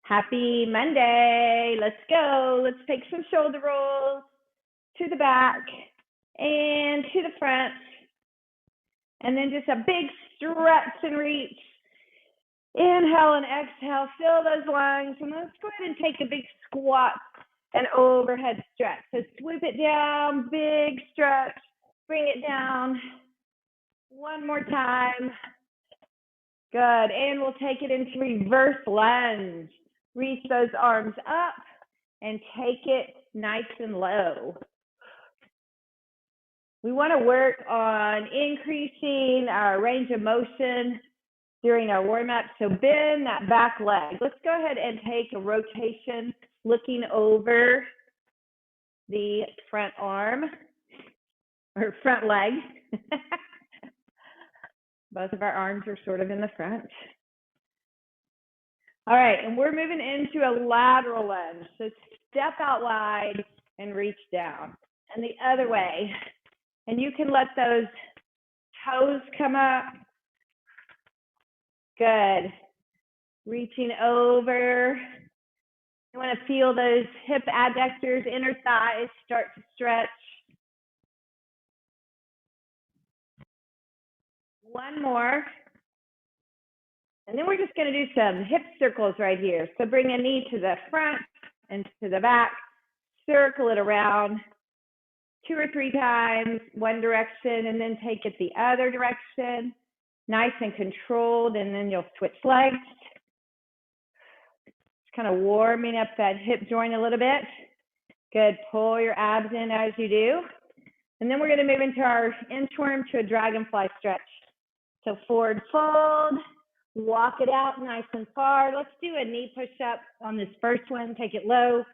Happy Monday. Let's go. Let's take some shoulder rolls to the back and to the front. And then just a big stretch and reach. Inhale and exhale. Fill those lungs. And let's go ahead and take a big squat and overhead stretch. So swoop it down, big stretch. Bring it down. One more time. Good. And we'll take it into reverse lunge. Reach those arms up and take it nice and low. We want to work on increasing our range of motion during our warm-up. So bend that back leg. Let's go ahead and take a rotation looking over the front arm or front leg. Both of our arms are sort of in the front. All right, and we're moving into a lateral lunge. So step out wide and reach down. And the other way. And you can let those toes come up. Good. Reaching over. You want to feel those hip adductors, inner thighs start to stretch. One more. And then we're just going to do some hip circles right here. So bring a knee to the front and to the back. Circle it around 2 or 3 times, one direction, and then take it the other direction. Nice and controlled, and then you'll switch legs. Just kind of warming up that hip joint a little bit. Good. Pull your abs in as you do. And then we're going to move into our inchworm to a dragonfly stretch. So forward fold. Walk it out nice and far. Let's do a knee push-up on this first one. Take it low.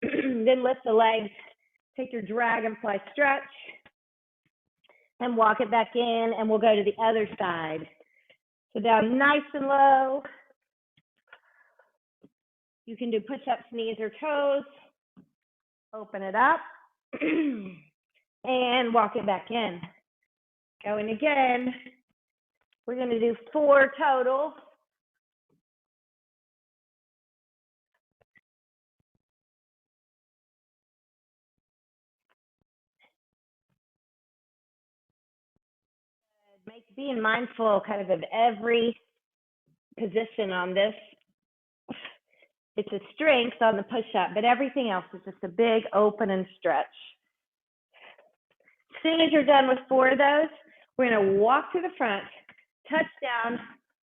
Then lift the legs. Take your dragonfly stretch. And walk it back in. And we'll go to the other side. So down nice and low. You can do push-ups, knees or toes. Open it up. And walk it back in. Going again. We're going to do 4 total. Being mindful kind of every position on this. It's a strength on the push-up, but everything else is just a big open and stretch. As soon as you're done with 4 of those, we're going to walk to the front, touch down,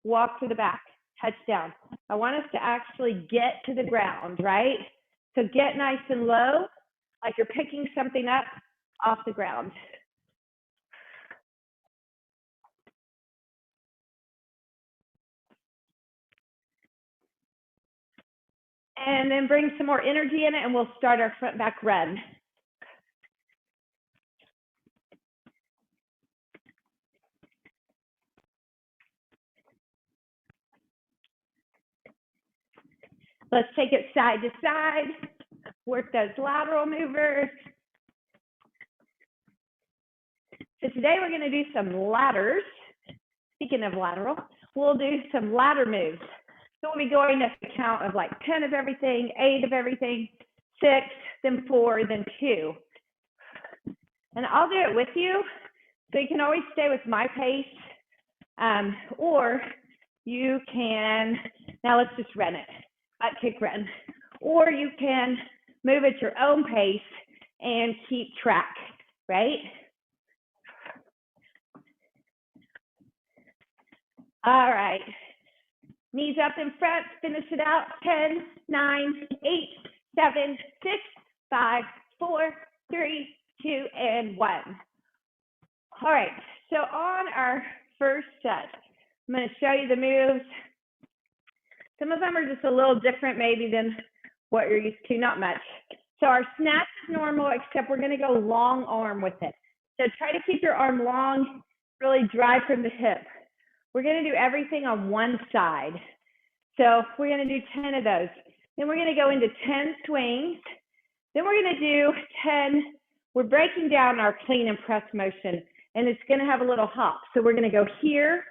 walk to the back, touch down. I want us to actually get to the ground, right? So get nice and low, like you're picking something up off the ground. And then bring some more energy in it, and we'll start our front back run. Let's take it side to side. Work those lateral movers. So today we're going to do some ladders. Speaking of lateral, we'll do some ladder moves. So we'll be going to the count of like 10 of everything, 8 of everything, 6, then 4, then 2. And I'll do it with you. So you can always stay with my pace. Or you can, now let's just run it. Butt kick run. Or you can move at your own pace and keep track, right? All right. Knees up in front, finish it out. 10, 9, 8, 7, 6, 5, 4, 3, 2, and 1. All right, so on our first set, I'm going to show you the moves. Some of them are just a little different maybe than what you're used to, not much. So our snatch is normal, except we're going to go long arm with it. So try to keep your arm long, really drive from the hip. We're going to do everything on one side. So we're going to do 10 of those. Then we're going to go into 10 swings. Then we're going to do 10. We're breaking down our clean and press motion, and it's going to have a little hop. So we're going to go here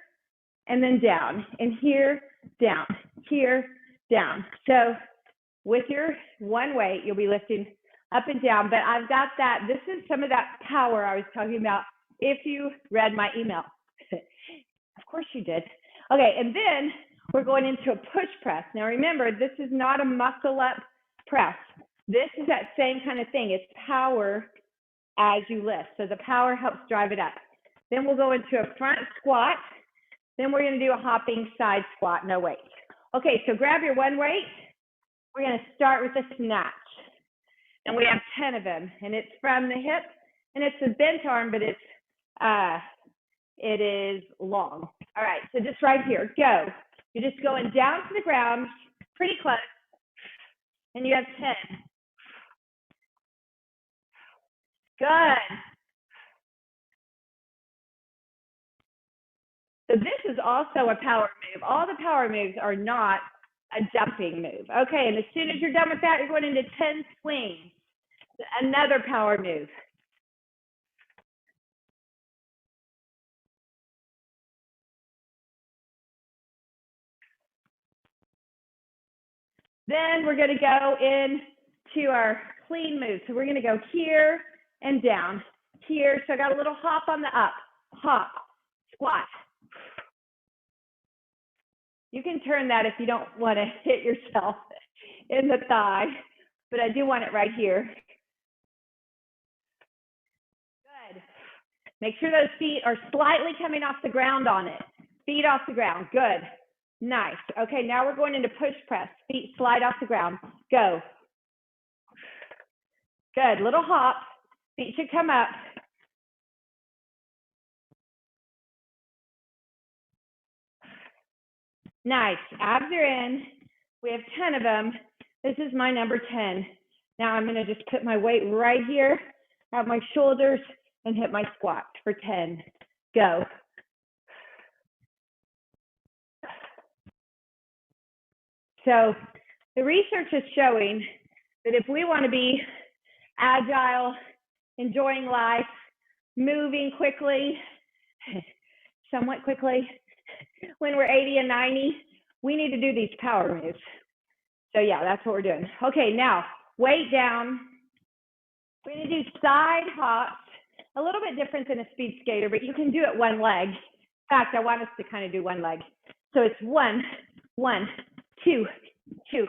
and then down, and here, down, here, down. So with your one weight, you'll be lifting up and down, but I've got that. This is some of that power I was talking about if you read my email. Of course you did. Okay, and then we're going into a push press. Now remember, this is not a muscle up press. This is that same kind of thing. It's power as you lift. So the power helps drive it up. Then we'll go into a front squat. Then we're going to do a hopping side squat, no weight. Okay, so grab your one weight. We're going to start with a snatch. And we have 10 of them. And it's from the hip. And it's a bent arm, but it is long. All right, so just right here, go. You're just going down to the ground, pretty close. And you have 10. Good. So this is also a power move. All the power moves are not a jumping move. Okay, and as soon as you're done with that, you're going into 10 swings. Another power move. Then we're going to go into our clean move. So we're going to go here and down, here. So I got a little hop on the up, hop, squat. You can turn that if you don't want to hit yourself in the thigh, but I do want it right here. Good. Make sure those feet are slightly coming off the ground on it. Feet off the ground. Good. Nice. Okay, now we're going into push press. Feet slide off the ground. Go. Good. Little hop. Feet should come up. Nice. Abs are in. We have 10 of them. This is my number 10. Now I'm going to just put my weight right here at my shoulders and hit my squat for 10. Go. So the research is showing that if we want to be agile, enjoying life, moving quickly, somewhat quickly, when we're 80 and 90, we need to do these power moves. So yeah, that's what we're doing. Okay, now weight down. We're going to do side hops, a little bit different than a speed skater, but you can do it one leg. In fact, I want us to kind of do one leg. So it's 1, 1, 2, 2,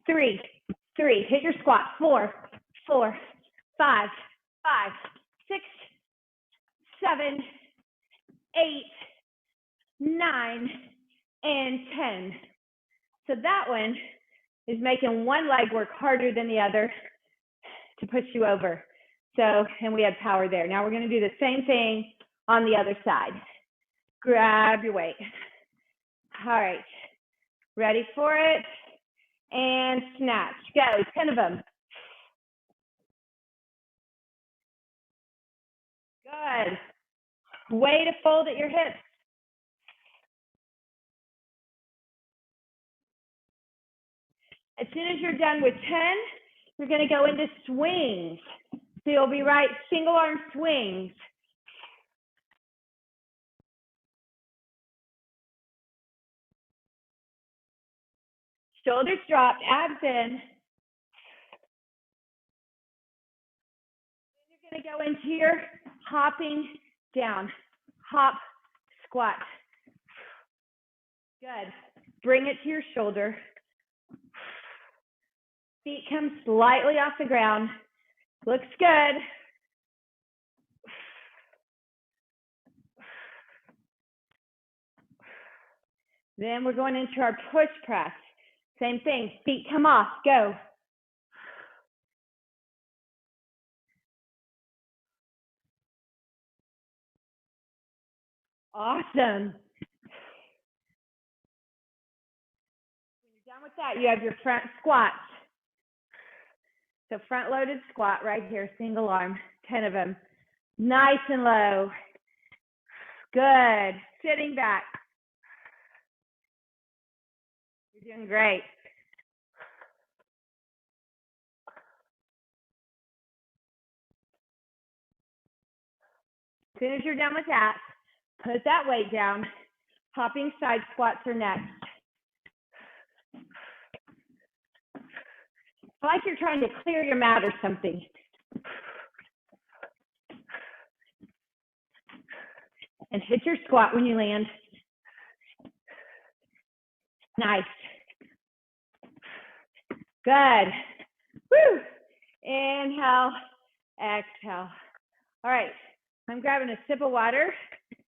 3, 3. Hit your squat. 4, 4, 5, 5, 6, 7, 8, 9, and 10. So that one is making one leg work harder than the other to push you over. So, and we had power there. Now we're going to do the same thing on the other side. Grab your weight. All right. Ready for it? And snatch. Go. 10 of them. Good. Way to fold at your hips. As soon as you're done with 10, you're going to go into swings. So you'll be right, single arm swings. Shoulders dropped, abs in. Then you're going to go into your hopping down. Hop, squat. Good. Bring it to your shoulder. Feet come slightly off the ground. Looks good. Then we're going into our push press. Same thing. Feet come off. Go. Awesome. When you're done with that, you have your front squats. So front loaded squat right here, single arm, 10 of them. Nice and low. Good. Sitting back. You're doing great. As soon as you're done with that, put that weight down. Hopping side squats are next. like you're trying to clear your mat or something. And hit your squat when you land. Nice. Good. Woo. Inhale, exhale. All right, I'm grabbing a sip of water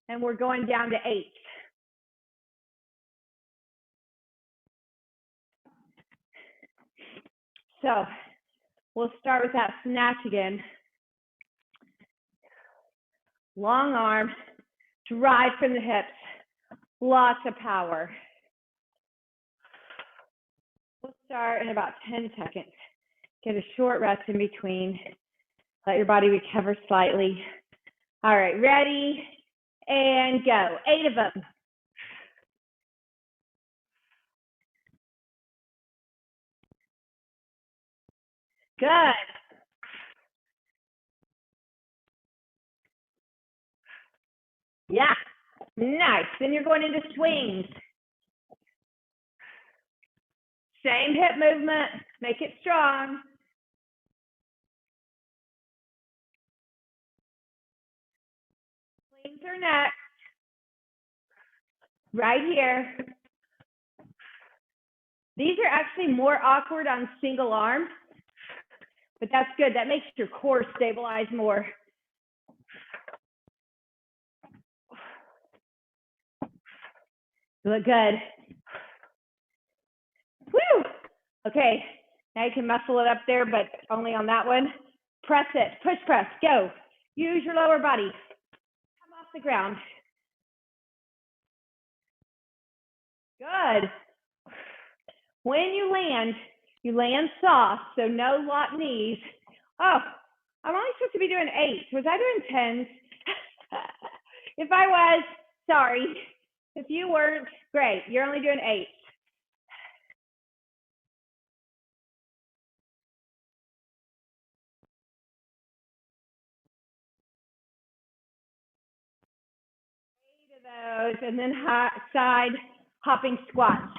and we're going down to 8. So we'll start with that snatch again. Long arm, drive from the hips, lots of power. We'll start in about 10 seconds. Get a short rest in between. Let your body recover slightly. All right, ready and go. 8 of them. Good. Yeah, nice. Then you're going into swings. Same hip movement, make it strong. Swings are next. Right here. These are actually more awkward on single arm, but that's good. That makes your core stabilize more. You look good. Woo! Okay, now you can muscle it up there, but only on that one. Press it, push press, go. Use your lower body. Come off the ground. Good. When you land soft, so no locked knees. Oh, I'm only supposed to be doing 8. Was I doing 10s? If I was, sorry. If you weren't, great. You're only doing 8. Those, and then side hopping squats.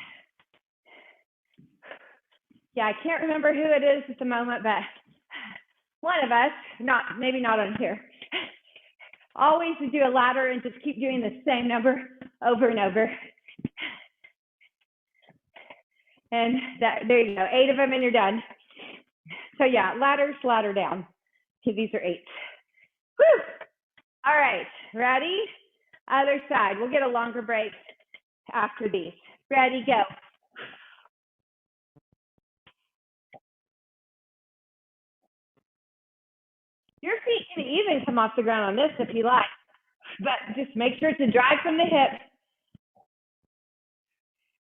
Yeah, I can't remember who it is at the moment, but one of us, maybe not on here, always do a ladder and just keep doing the same number over and over. And there you go, 8 of them and you're done. So yeah, ladder down. Okay, these are 8. Woo! All right, ready? Other side. We'll get a longer break after these. Ready, go. Your feet can even come off the ground on this if you like, but just make sure it's a drive from the hip.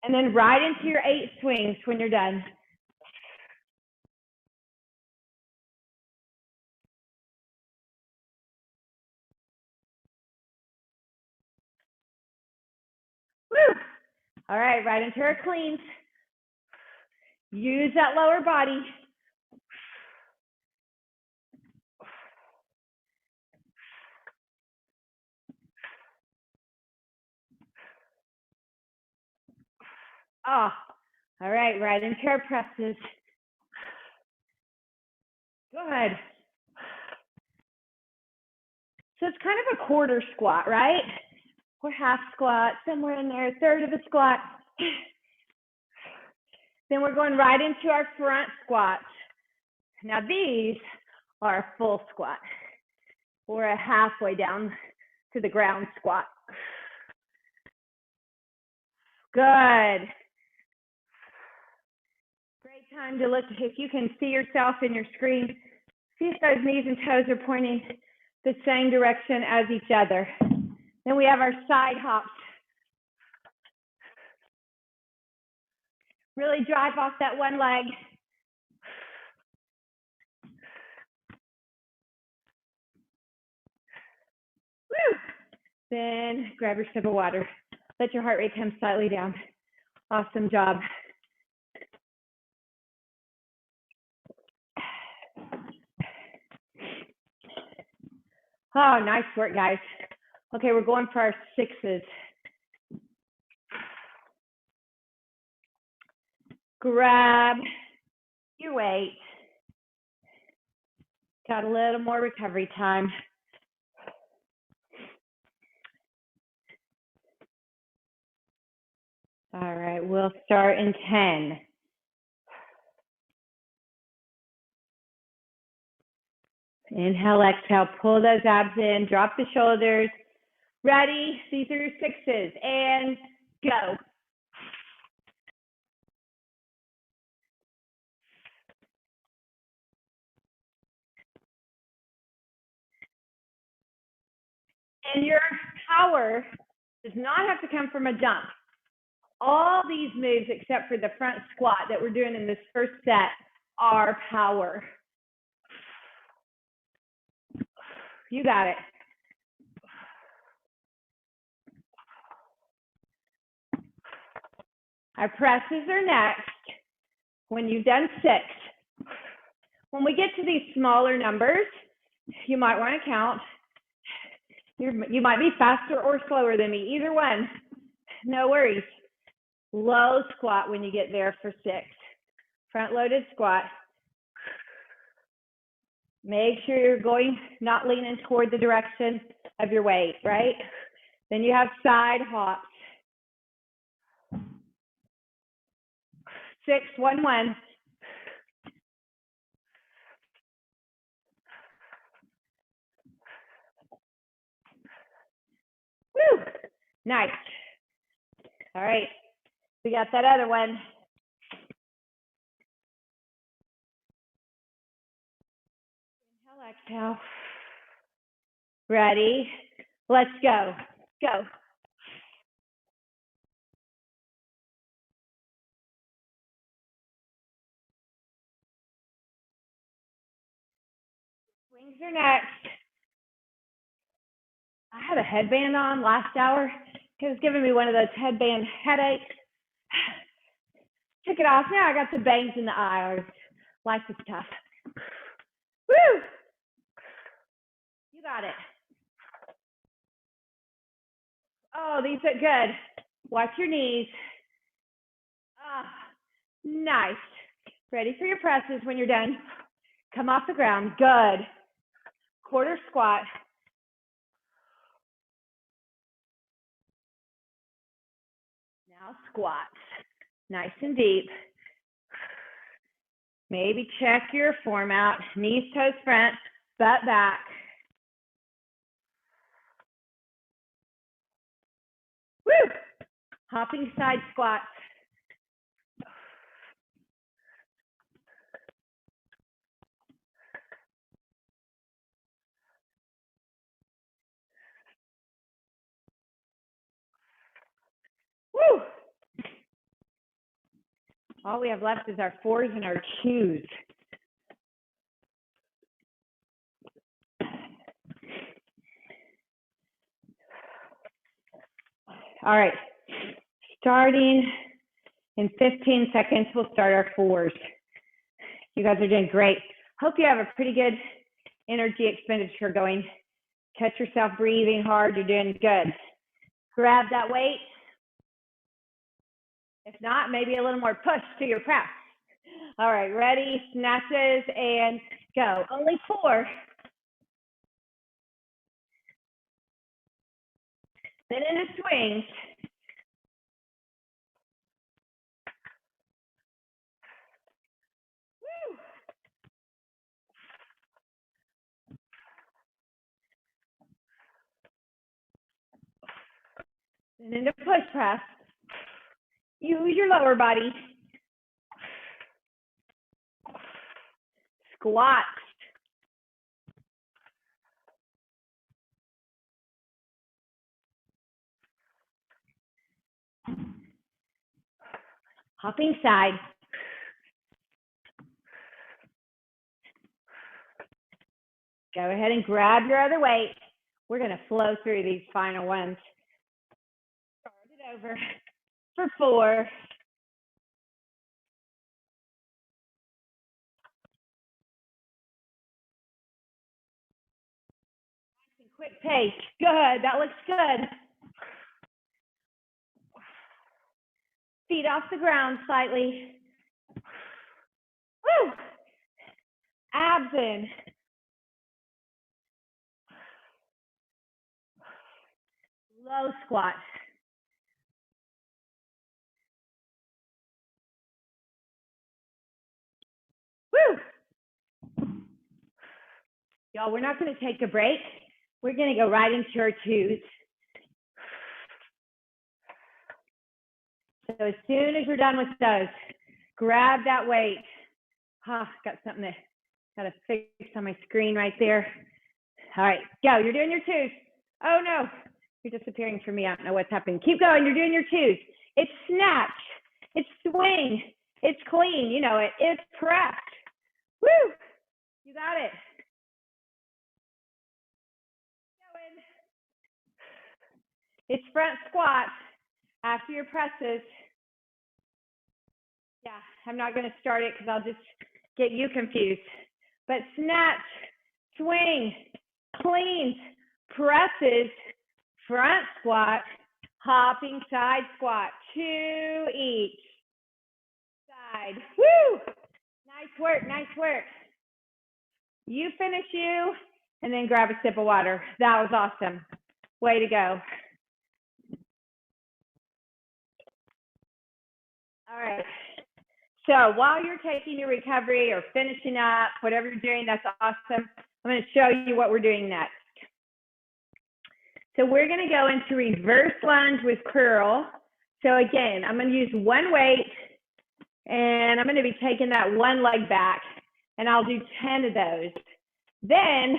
And then right into your 8 swings when you're done. Woo! All right into our cleans. Use that lower body. Oh, all right into our presses. Good. So it's kind of a quarter squat, right? Or half squat, somewhere in there, a third of a squat. Then we're going right into our front squats. Now these are a full squat or a halfway down to the ground squat. Good. Great time to look, if you can see yourself in your screen, see if those knees and toes are pointing the same direction as each other. Then we have our side hops. Really drive off that one leg. Woo! Then grab your sip of water. Let your heart rate come slightly down. Awesome job. Oh, nice work, guys. Okay, we're going for our 6s. Grab your weight. Got a little more recovery time. All right, we'll start in 10. Inhale, exhale, pull those abs in, drop the shoulders. Ready? These are your 6s, and go. And your power does not have to come from a jump. All these moves, except for the front squat that we're doing in this first set, are power. You got it. Our presses are next when you've done 6. When we get to these smaller numbers, you might want to count. You might be faster or slower than me, either one. No worries. Low squat when you get there for 6. Front loaded squat. Make sure you're going, not leaning toward the direction of your weight, right? Then you have side hops. 6, 1, 1. Woo! Nice. All right. We got that other one. Inhale, exhale. Ready? Let's go. Go. Swings are next. I had a headband on last hour. It was giving me one of those headband headaches. Took it off. Now I got the bangs in the eye. Life is tough. Woo! You got it. Oh, these are good. Watch your knees. Ah, nice. Ready for your presses when you're done. Come off the ground. Good. Quarter squat. Now squats. Nice and deep. Maybe check your form out. Knees, toes front, butt back. Woo! Hopping side squats. Woo! All we have left is our 4s and our 2s. All right, starting in 15 seconds, we'll start our 4s. You guys are doing great. Hope you have a pretty good energy expenditure going. Catch yourself breathing hard. You're doing good. Grab that weight. If not, maybe a little more push to your press. All right, ready, snatches, and go. Only 4. Then into swings. Woo. Then into push press. Use your lower body. Squats. Hopping side. Go ahead and grab your other weight. We're going to flow through these final ones. Start it over for 4. Quick pace. Good. That looks good. Feet off the ground slightly. Woo! abs in. Low squat. Woo! Y'all, we're not going to take a break. We're going to go right into our twos. So as soon as you're done with those, grab that weight. Got something that got to fix on my screen right there. All right, go. You're doing your twos. Oh no, you're disappearing from me. I don't know what's happening. Keep going. You're doing your twos. It's snatch. It's swing. It's clean. You know it. It's press. Woo! You got it. It's front squat after your presses. Yeah, I'm not going to start it because I'll just get you confused. But snatch, swing, cleans, presses, front squat, hopping side squat, 2 each side. Woo! Nice work, nice work. You finish you, and then grab a sip of water. That was awesome. Way to go. All right. So while you're taking your recovery or finishing up, whatever you're doing, that's awesome. I'm going to show you what we're doing next. So we're going to go into reverse lunge with curl. So again, I'm going to use one weight, and I'm going to be taking that one leg back, and I'll do 10 of those. Then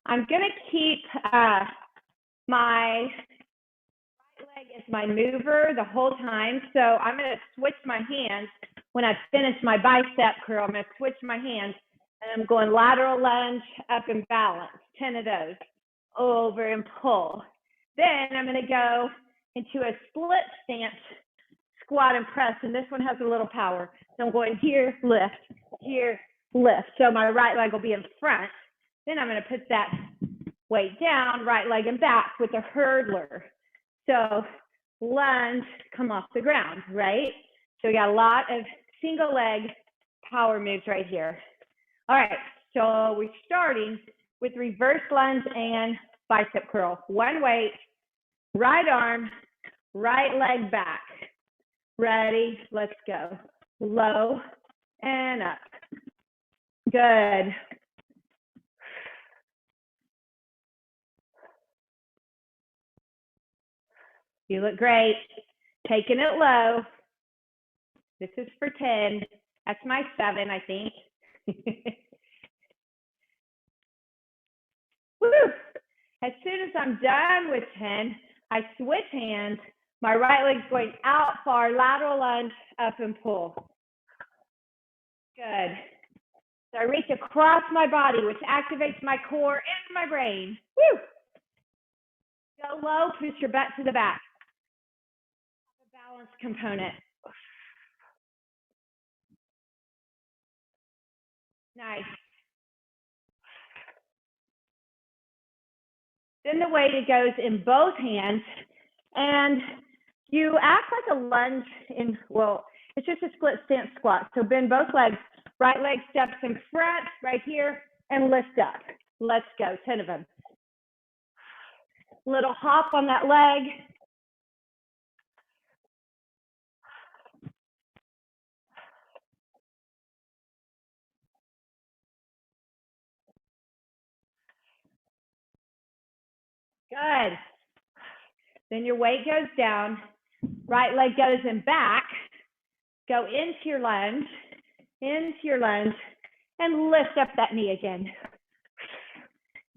I'm going to keep my right leg as my mover the whole time. So I'm going to switch my hands. When I finish my bicep curl, I'm going to switch my hands, and I'm going lateral lunge, up and balance, 10 of those, over and pull. Then I'm going to go into a split stance, squat and press, and this one has a little power. So I'm going here, lift, here, lift. So my right leg will be in front. Then I'm going to put that weight down, right leg and back with a hurdler. So lunge, come off the ground, right? So we got a lot of single leg power moves right here. All right, so we're starting with reverse lunge and bicep curl. One weight, right arm, right leg back. Ready, let's go. Low and up. Good. You look great. Taking it low. This is for 10. That's my 7, I think. Woo! As soon as I'm done with 10, I switch hands. My right leg's going out far, lateral lunge, up and pull. Good. So I reach across my body, which activates my core and my brain. Woo! Go low, push your butt to the back. The balance component. Nice. Then the weight, it goes in both hands, and you act like a lunge in, well, it's just a split stance squat. So bend both legs, right leg steps in front, right here, and lift up. Let's go, 10 of them. Little hop on that leg. Good. Then your weight goes down, right leg goes in back, go into your lunge, and lift up that knee again.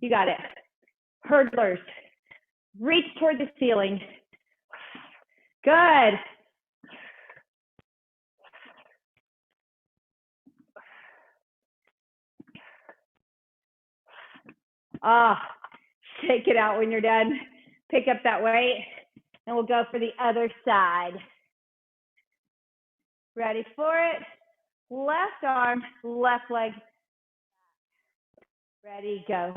You got it. Hurdlers. Reach toward the ceiling. Good. Shake it out when you're done. Pick up that weight, and we'll go for the other side. Ready for it? Left arm, left leg. Ready, go.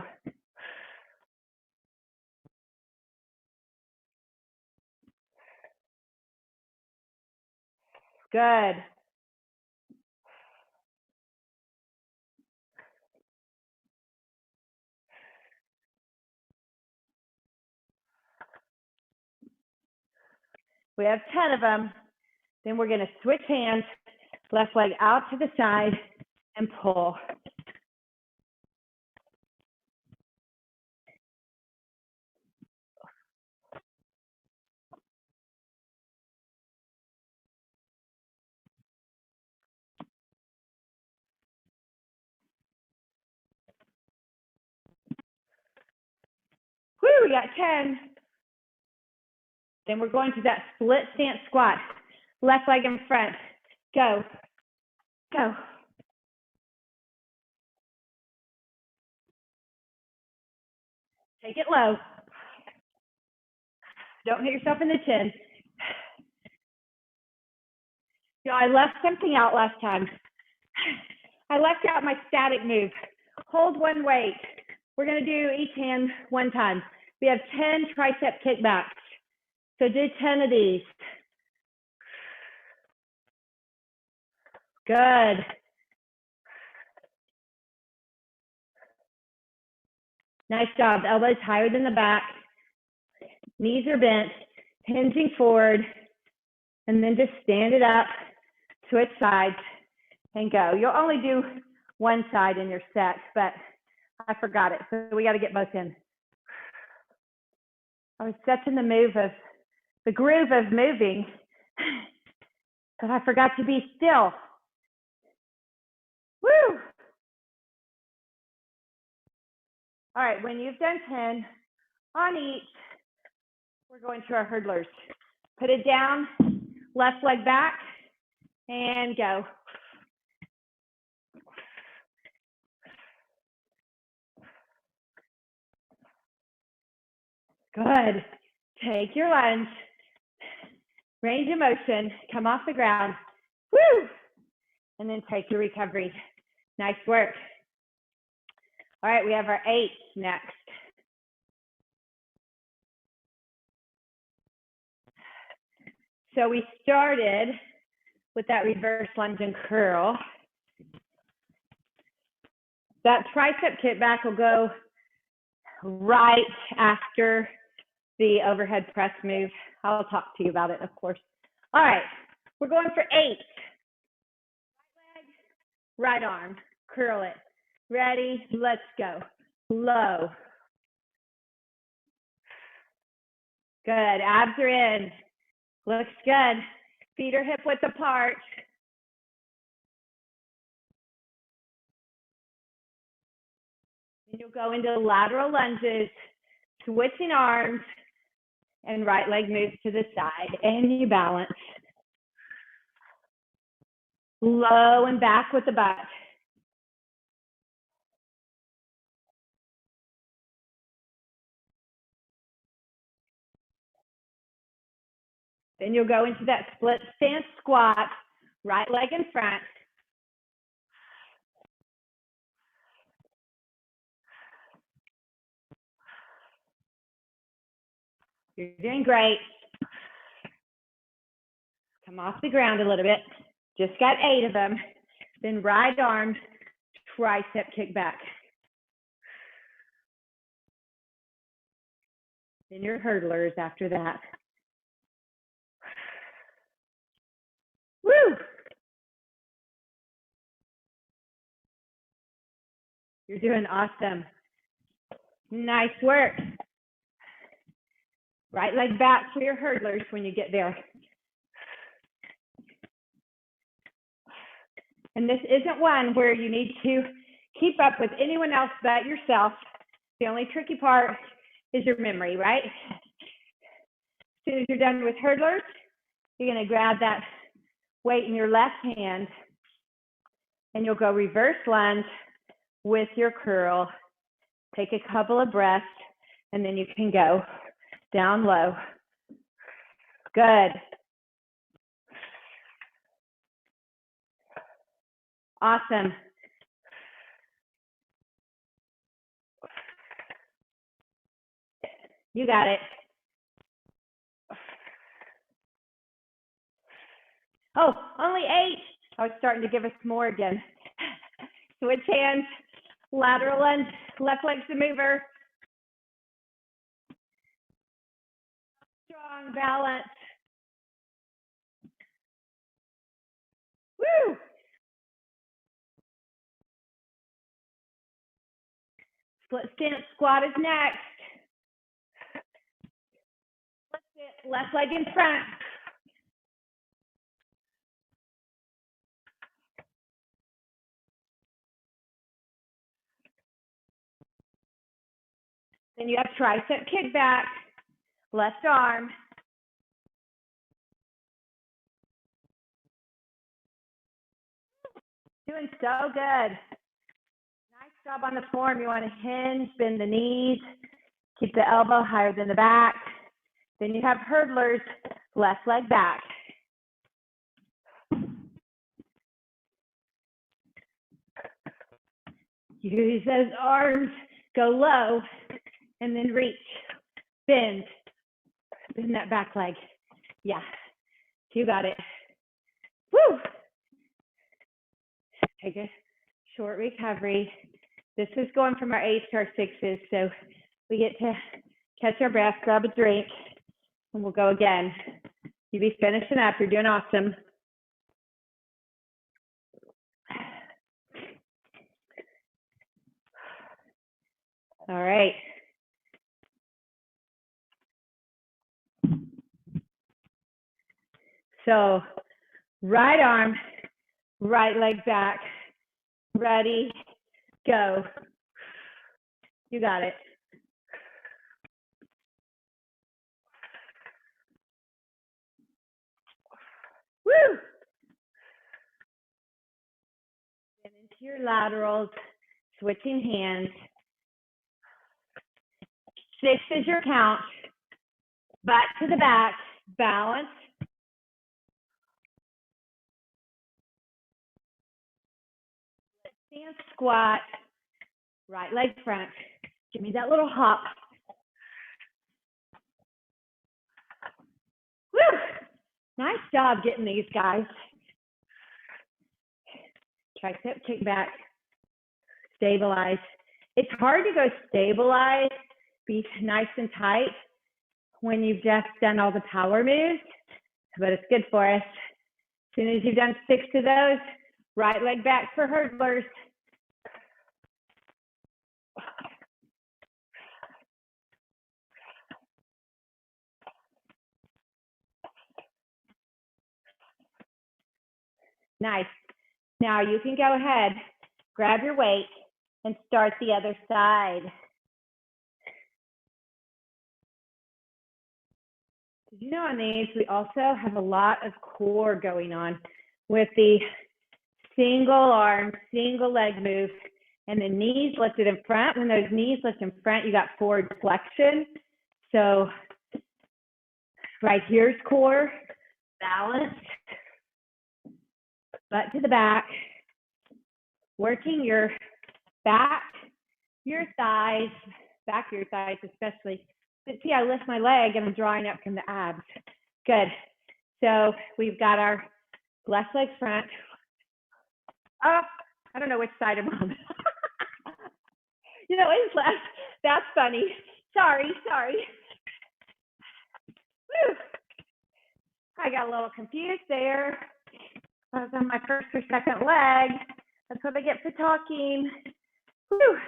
Good. We have 10 of them. Then we're going to switch hands, left leg out to the side and pull. Woo, we got 10. Then we're going to that split stance squat. Left leg in front. Go. Go. Take it low. Don't hit yourself in the chin. You know, I left something out last time. I left out my static move. Hold one weight. We're going to do each hand one time. We have 10 tricep kickbacks. So do 10 of these. Good. Nice job. Elbows higher than the back. Knees are bent, hinging forward. And then just stand it up, switch sides, and go. You'll only do one side in your set, but I forgot it. So we got to get both in. I was such in the groove of moving that I forgot to be still. Woo! All right, when you've done 10 on each, we're going to our hurdlers. Put it down, left leg back, and go. Good. Take your lunge, range of motion, come off the ground, woo! And then take your recovery. Nice work. All right, we have our 8 next. So we started with that reverse lunge and curl. That tricep kickback will go right after the overhead press move. I'll talk to you about it, of course. All right, we're going for 8. Right leg, right arm, curl it. Ready, let's go. Low. Good, abs are in. Looks good. Feet are hip width apart. And you'll go into lateral lunges, switching arms, and right leg moves to the side, and you balance. Low and back with the butt. Then you'll go into that split stance squat, right leg in front. You're doing great. Come off the ground a little bit. Just got 8 of them. Then right arm, tricep kick back. Then your hurdlers after that. Woo! You're doing awesome. Nice work. Right leg back for your hurdlers when you get there. And this isn't one where you need to keep up with anyone else but yourself. The only tricky part is your memory, right? As soon as you're done with hurdlers, you're going to grab that weight in your left hand and you'll go reverse lunge with your curl. Take a couple of breaths and then you can go down low. Good. Awesome. You got it. Oh, only 8. I was starting to give us more again. Switch hands, lateral lunge, left leg's the mover. Strong balance. Woo! Split stance squat is next. Left leg in front. Then you have tricep kickback, left arm. Doing so good. Nice job on the form. You want to hinge, bend the knees, keep the elbow higher than the back. Then you have hurdlers, left leg back. Use those arms, go low, and then reach, bend that back leg. Yeah, you got it. Woo! Take a short recovery. This is going from our 8s to our 6s, so we get to catch our breath, grab a drink, and we'll go again. You be finishing up. You're doing awesome. All right. So right arm, right leg back. Ready, go. You got it. Woo! And into your laterals, switching hands. 6 is your count. Back to the back, balance. Stand squat, right leg front. Give me that little hop. Woo! Nice job getting these, guys. Tricep kick back, stabilize. It's hard to go stabilize, be nice and tight when you've just done all the power moves, but it's good for us. As soon as you've done 6 of those, right leg back for hurdlers. Nice. Now you can go ahead, grab your weight, and start the other side. Did you know on these, we also have a lot of core going on with the single arm, single leg move, and the knees lifted in front. When those knees lift in front, you got forward flexion. So right here's core, balance, butt to the back, working your back, your thighs, back of your thighs especially. But see, I lift my leg and I'm drawing up from the abs. Good. So we've got our left leg front. Oh, I don't know which side I'm on. You know, it's left. That's funny. Sorry. Woo. I got a little confused there. I was on my first or second leg. That's what I get for talking. Woo.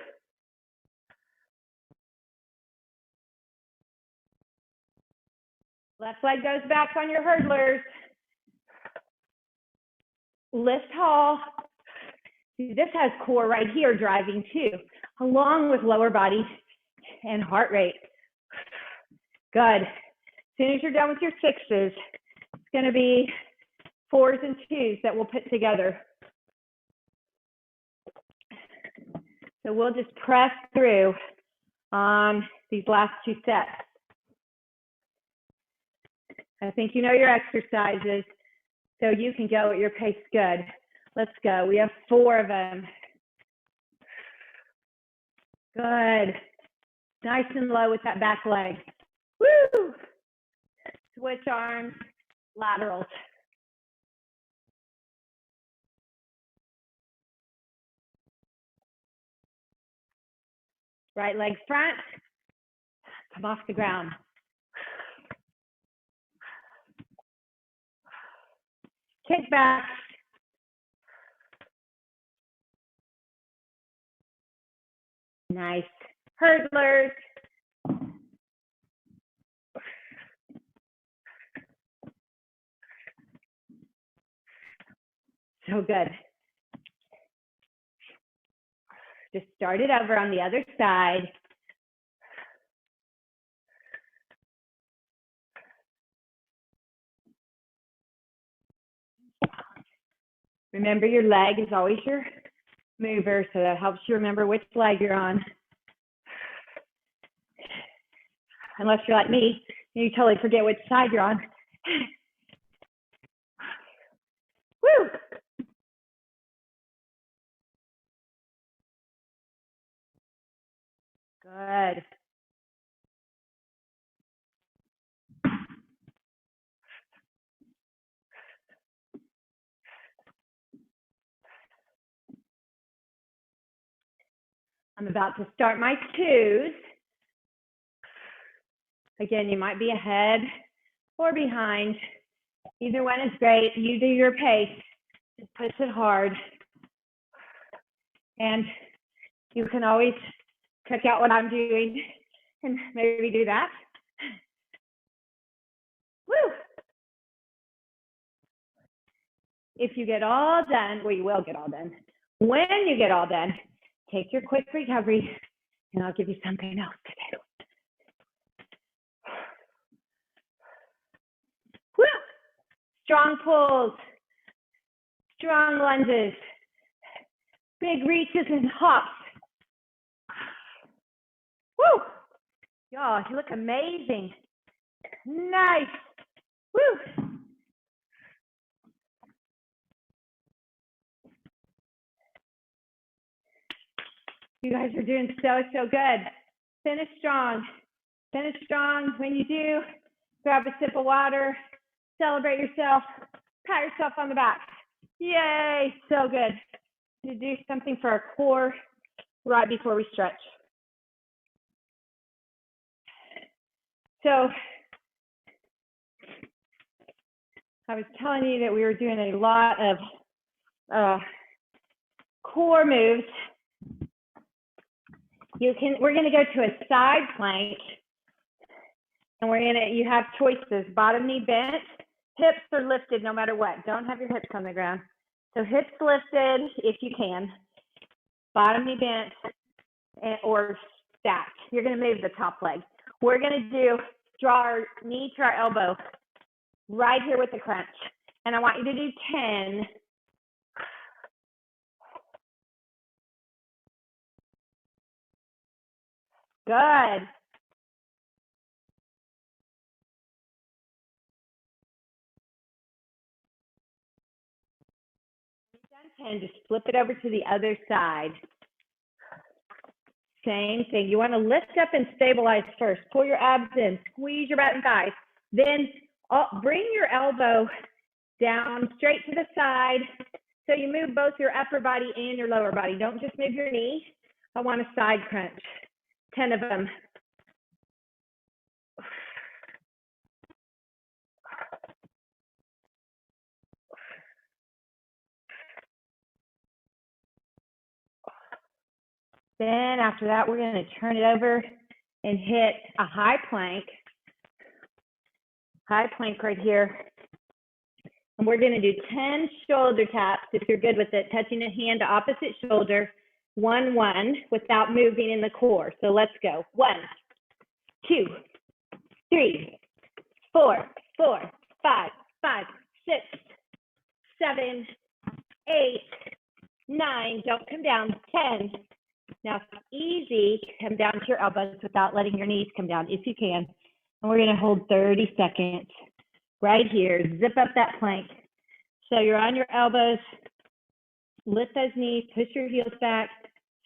Left leg goes back on your hurdlers. Lift tall. See, this has core right here driving too, along with lower body and heart rate. Good. As soon as you're done with your 6s, it's going to be 4s and 2s that we'll put together. So we'll just press through on these last 2 sets. I think you know your exercises, so you can go at your pace. Good. Let's go. We have 4 of them. Good. Nice and low with that back leg. Woo! Switch arms, laterals. Right leg front, come off the ground. Kick back, Nice. Hurdlers. So good. Just start it over on the other side. Remember, your leg is always your mover, so that helps you remember which leg you're on. Unless you're like me, you totally forget which side you're on. Woo! Good. I'm about to start my twos. Again, you might be ahead or behind. Either one is great. You do your pace. Just push it hard. And you can always check out what I'm doing and maybe do that. Woo! If you get all done, well, you will get all done. When you get all done, take your quick recovery, and I'll give you something else to do. Woo! Strong pulls, strong lunges, big reaches and hops. Woo! Y'all, you look amazing. Nice. Woo! You guys are doing so good. Finish strong. Finish strong. When you do, grab a sip of water, celebrate yourself, pat yourself on the back. Yay, so good. You do something for our core right before we stretch. So I was telling you that we were doing a lot of core moves. We're gonna go to a side plank, and you have choices. Bottom knee bent, hips are lifted no matter what. Don't have your hips on the ground. So hips lifted if you can. Bottom knee bent or stacked. You're gonna move the top leg. We're gonna draw our knee to our elbow right here with the crunch. And I want you to do 10. Good. You've done 10, just flip it over to the other side. Same thing. You want to lift up and stabilize first. Pull your abs in, squeeze your butt and thighs. Then bring your elbow down straight to the side. So you move both your upper body and your lower body. Don't just move your knee. I want a side crunch. 10 of them. Then after that, we're going to turn it over and hit a high plank. High plank right here. And we're going to do 10 shoulder taps, if you're good with it, touching a hand to opposite shoulder, 1, 1, without moving in the core. So let's go. 1, 2, 3, 4, 4, 5, 5, 6, 7, 8, 9. Don't come down. 10. Now, it's easy to come down to your elbows without letting your knees come down, if you can. And we're going to hold 30 seconds right here. Zip up that plank. So you're on your elbows. Lift those knees. Push your heels back.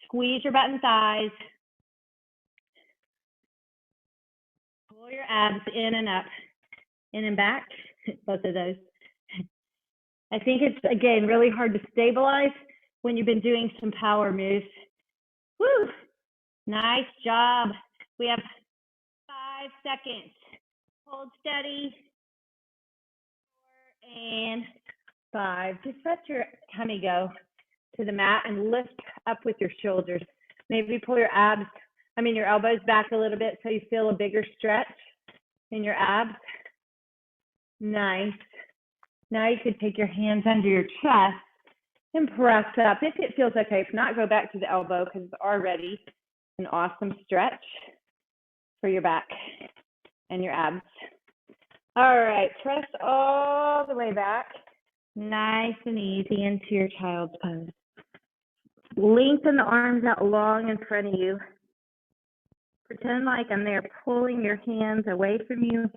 Squeeze your butt and thighs. Pull your abs in and up. In and back. Both of those. I think it's, again, really hard to stabilize when you've been doing some power moves. Woo! Nice job. We have 5 seconds. Hold steady. 4 and 5. Just let your tummy go to the mat and lift up with your shoulders. Maybe pull your your elbows back a little bit so you feel a bigger stretch in your abs. Nice. Now you could take your hands under your chest and press up if it feels okay. If not, go back to the elbow because it's already an awesome stretch for your back and your abs. All right, press all the way back, nice and easy into your child's pose. Lengthen the arms out long in front of you. Pretend like I'm there pulling your hands away from you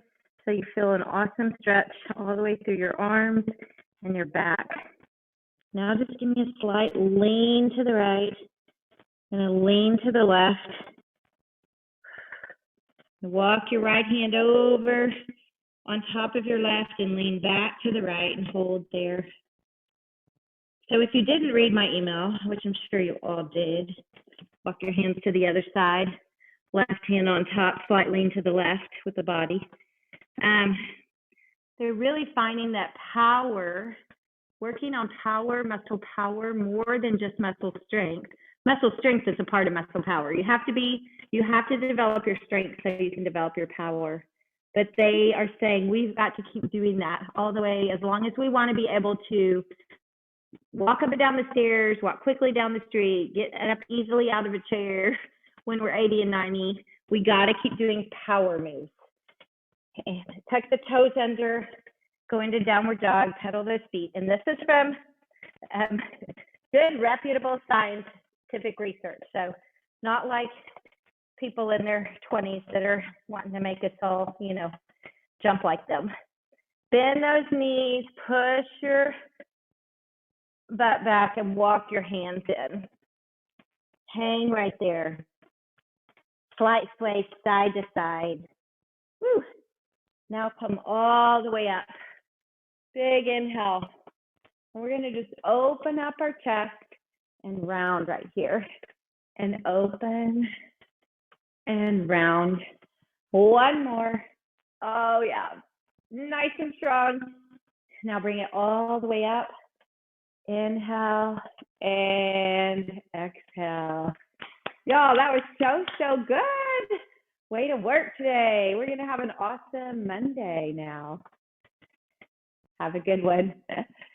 so you feel an awesome stretch all the way through your arms and your back. Now just give me a slight lean to the right and a lean to the left. Walk your right hand over on top of your left and lean back to the right and hold there. So if you didn't read my email, which I'm sure you all did, walk your hands to the other side, left hand on top, slight lean to the left with the body. They're really finding that power, working on power, muscle power, more than just muscle strength. Muscle strength is a part of muscle power. You have to develop your strength so you can develop your power. But they are saying we've got to keep doing that all the way as long as we want to be able to walk up and down the stairs, walk quickly down the street, get up easily out of a chair when we're 80 and 90. We got to keep doing power moves. And tuck the toes under, go into downward dog, pedal those feet. And this is from good, reputable scientific research. So not like people in their 20s that are wanting to make us all, jump like them. Bend those knees, push your butt back and walk your hands in. Hang right there. Slight sway side to side. Woo. Now come all the way up. Big inhale. And we're going to just open up our chest and round right here. And open and round. One more. Oh, yeah. Nice and strong. Now bring it all the way up. Inhale and exhale. Y'all, that was so good. Way to work today. We're going to have an awesome Monday now. Have a good one.